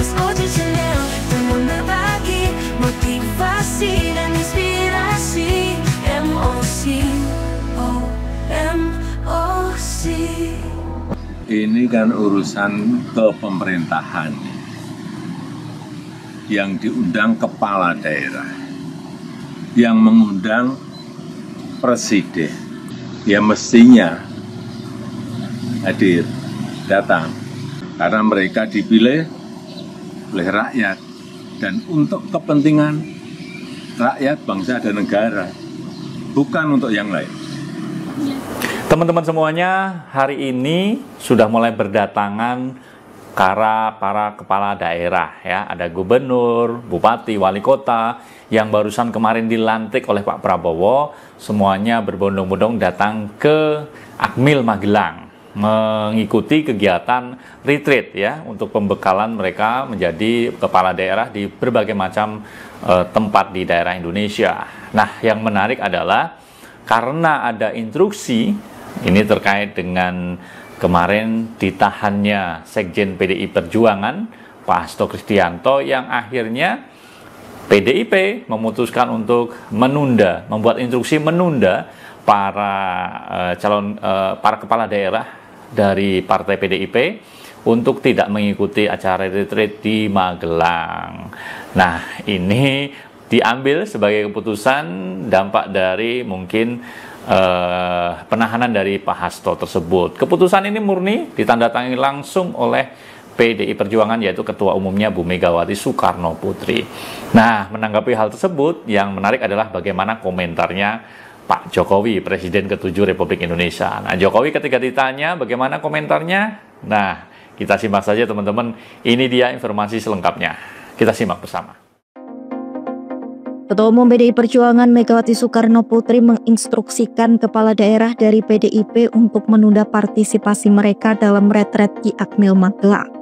Mas Oji Channel dengan berbagi motivasi dan inspirasi. MOC, MOC. Ini kan urusan kepemerintahan yang diundang kepala daerah, yang mengundang presiden, ya mestinya hadir, datang, karena mereka dipilih oleh rakyat dan untuk kepentingan rakyat, bangsa, dan negara, bukan untuk yang lain. Teman-teman semuanya, hari ini sudah mulai berdatangan para kepala daerah, ya, ada gubernur, bupati, wali kota yang barusan kemarin dilantik oleh Pak Prabowo, semuanya berbondong-bondong datang ke Akmil Magelang mengikuti kegiatan retreat, ya, untuk pembekalan mereka menjadi kepala daerah di berbagai macam tempat di daerah Indonesia. Nah, yang menarik adalah karena ada instruksi ini terkait dengan kemarin ditahannya Sekjen PDI Perjuangan, Pak Hasto Kristianto, yang akhirnya PDIP memutuskan untuk menunda, membuat instruksi menunda para para kepala daerah dari partai PDIP untuk tidak mengikuti acara retreat di Magelang. Nah, ini diambil sebagai keputusan dampak dari mungkin penahanan dari Pak Hasto tersebut. Keputusan ini murni ditandatangani langsung oleh PDI Perjuangan, yaitu Ketua Umumnya Bu Megawati Soekarno Putri. Nah, menanggapi hal tersebut, yang menarik adalah bagaimana komentarnya Pak Jokowi, Presiden ke-7 Republik Indonesia. Nah, Jokowi ketika ditanya bagaimana komentarnya, nah, kita simak saja teman-teman. Ini dia informasi selengkapnya. Kita simak bersama. Ketua Umum PDI Perjuangan Megawati Soekarno Putri menginstruksikan kepala daerah dari PDIP untuk menunda partisipasi mereka dalam retret di Akmil Magelang.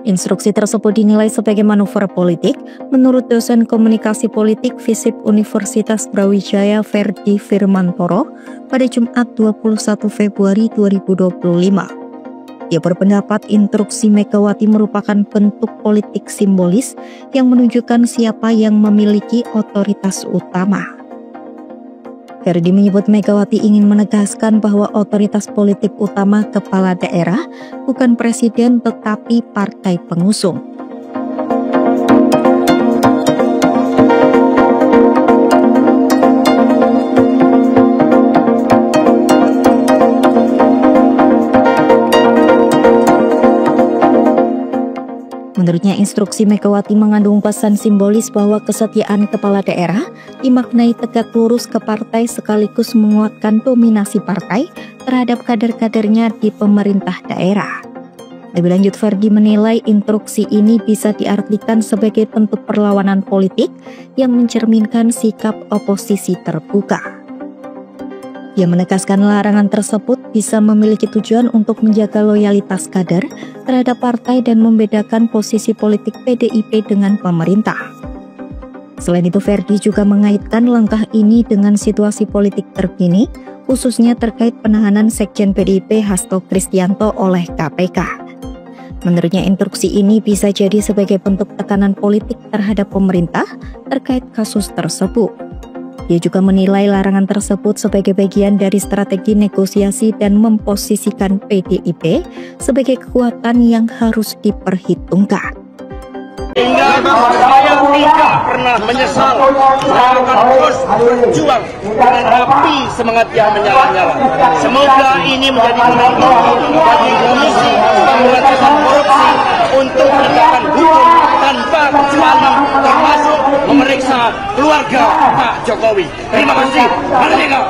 Instruksi tersebut dinilai sebagai manuver politik menurut dosen komunikasi politik FISIP Universitas Brawijaya Ferdi Firmantoro pada Jumat 21 Februari 2025. Dia berpendapat instruksi Megawati merupakan bentuk politik simbolis yang menunjukkan siapa yang memiliki otoritas utama. Ferdi menyebut Megawati ingin menegaskan bahwa otoritas politik utama kepala daerah bukan presiden tetapi partai pengusung. Menurutnya, instruksi Megawati mengandung pesan simbolis bahwa kesetiaan kepala daerah dimaknai tegak lurus ke partai sekaligus menguatkan dominasi partai terhadap kader-kadernya di pemerintah daerah. Lebih lanjut, Ferdi menilai instruksi ini bisa diartikan sebagai bentuk perlawanan politik yang mencerminkan sikap oposisi terbuka. Dia menegaskan larangan tersebut bisa memiliki tujuan untuk menjaga loyalitas kader terhadap partai dan membedakan posisi politik PDIP dengan pemerintah. Selain itu, Ferdi juga mengaitkan langkah ini dengan situasi politik terkini, khususnya terkait penahanan Sekjen PDIP Hasto Kristianto oleh KPK. Menurutnya, instruksi ini bisa jadi sebagai bentuk tekanan politik terhadap pemerintah terkait kasus tersebut. Dia juga menilai larangan tersebut sebagai bagian dari strategi negosiasi dan memposisikan PDIP sebagai kekuatan yang harus diperhitungkan. Sehingga saya tidak pernah menyesal, saya akan terus berjuang dengan api semangat yang menyala-nyala. Semoga ini menjadi momentum bagi Komisi Pemberantasan Korupsi untuk menegakkan hukum tanpa kecuali, termasuk memeriksa keluarga Pak Jokowi. Terima kasih. Merdeka.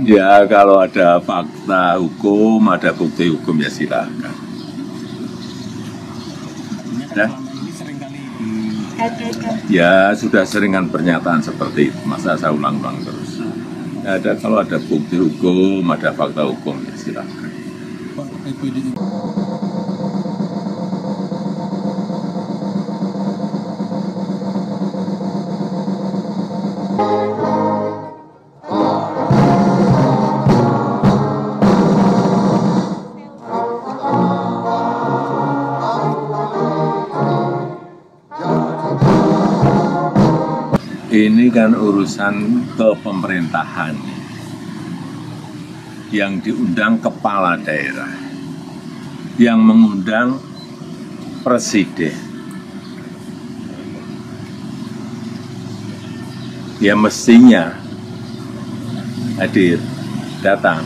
Ya, kalau ada fakta hukum, ada bukti hukum, ya silakan. Ya, sudah seringan pernyataan seperti itu. Masa saya ulang-ulang terus? Ya, kalau ada bukti hukum, ada fakta hukum, ya silakan. Ini kan urusan kepemerintahan yang diundang kepala daerah, yang mengundang presiden. Ya mestinya hadir, datang.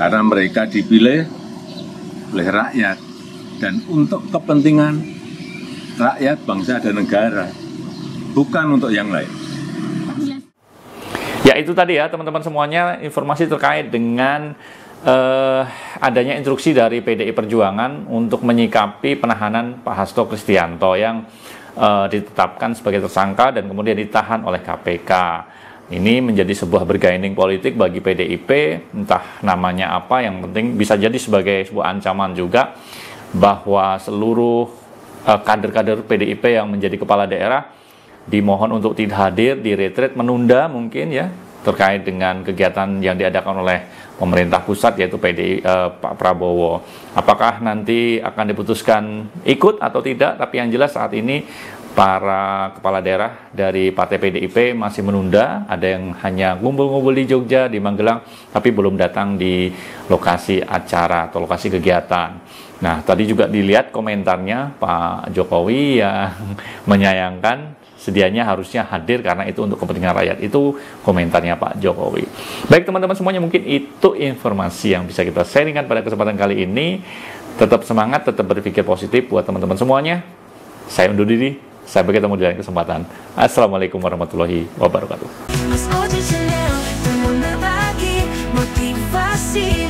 Karena mereka dipilih oleh rakyat dan untuk kepentingan rakyat, bangsa, dan negara, bukan untuk yang lain. Ya itu tadi ya teman-teman semuanya, informasi terkait dengan adanya instruksi dari PDI Perjuangan untuk menyikapi penahanan Pak Hasto Kristianto yang ditetapkan sebagai tersangka dan kemudian ditahan oleh KPK. Ini menjadi sebuah bergaining politik bagi PDIP, entah namanya apa, yang penting bisa jadi sebagai sebuah ancaman juga bahwa seluruh kader-kader PDIP yang menjadi kepala daerah dimohon untuk tidak hadir, di retreat, menunda mungkin ya, terkait dengan kegiatan yang diadakan oleh pemerintah pusat yaitu Pak Prabowo. Apakah nanti akan diputuskan ikut atau tidak, tapi yang jelas saat ini para kepala daerah dari partai PDIP masih menunda. Ada yang hanya ngumpul-ngumpul di Jogja, di Magelang, tapi belum datang di lokasi acara atau lokasi kegiatan. Nah, tadi juga dilihat komentarnya Pak Jokowi yang menyayangkan sedianya harusnya hadir karena itu untuk kepentingan rakyat. Itu komentarnya Pak Jokowi. Baik teman-teman semuanya, mungkin itu informasi yang bisa kita sharingkan pada kesempatan kali ini. Tetap semangat, tetap berpikir positif buat teman-teman semuanya. Saya undur diri. Sampai ketemu di lain kesempatan. Assalamualaikum warahmatullahi wabarakatuh. Mas Oji Channel dengan berbagi motivasi.